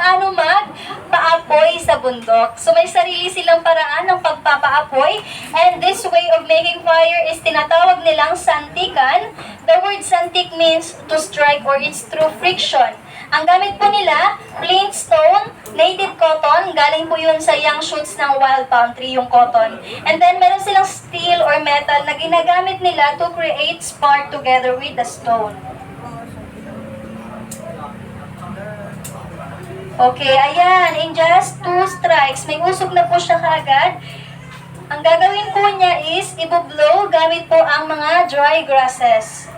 paano magpaapoy sa bundok. So may sarili silang paraan ng pagpapaapoy, and this way of making fire is tinatawag nilang santikan. The word santik means to strike or it's through friction. Ang gamit po nila, plain stone, native cotton, galing po yun sa young shoots ng wild palm tree, yung cotton. And then meron silang steel or metal na ginagamit nila to create spark together with the stone. Okay, ayan, in just 2 strikes, may usok na po siya kaagad. Ang gagawin po niya is, ibublow gamit po ang mga dry grasses.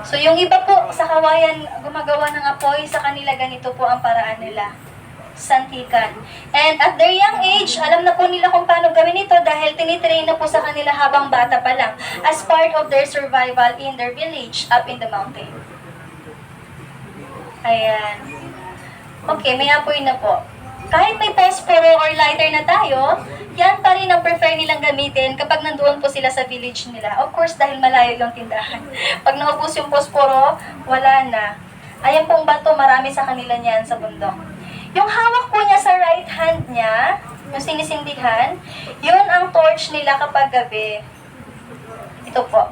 So yung iba po sa kawayan gumagawa ng apoy, sa kanila ganito po ang paraan nila. Santikan. And at their young age, alam na po nila kung paano gawin ito dahil tinitrain na po sa kanila habang bata pa lang as part of their survival in their village up in the mountain. Ayan. Okay, may apoy na po. Kahit may posporo or lighter na tayo, yan pa rin ang prefer nilang gamitin kapag nandoon po sila sa village nila. Of course, dahil malayo yung tindahan. Pag naubos yung posporo, wala na. Ayan pong bato, marami sa kanila niyan sa bundok. Yung hawak po niya sa right hand niya, yung sinisindihan, yun ang torch nila kapag gabi. Ito po.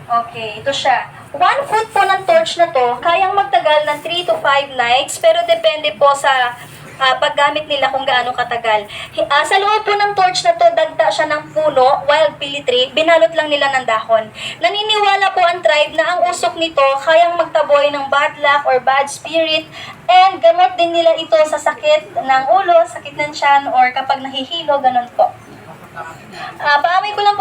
Okay, ito siya. 1 foot po ng torch na to, kayang magtagal ng 3 to 5 nights, pero depende po sa paggamit nila kung gaano katagal. Sa loob po ng torch na to, dagta siya ng puno, wild pili tree, binalot lang nila ng dahon. Naniniwala po ang tribe na ang usok nito kayang magtaboy ng bad luck or bad spirit, and gamot din nila ito sa sakit ng ulo, sakit ng tiyan, or kapag nahihilo, ganun po. Paamoy ko lang po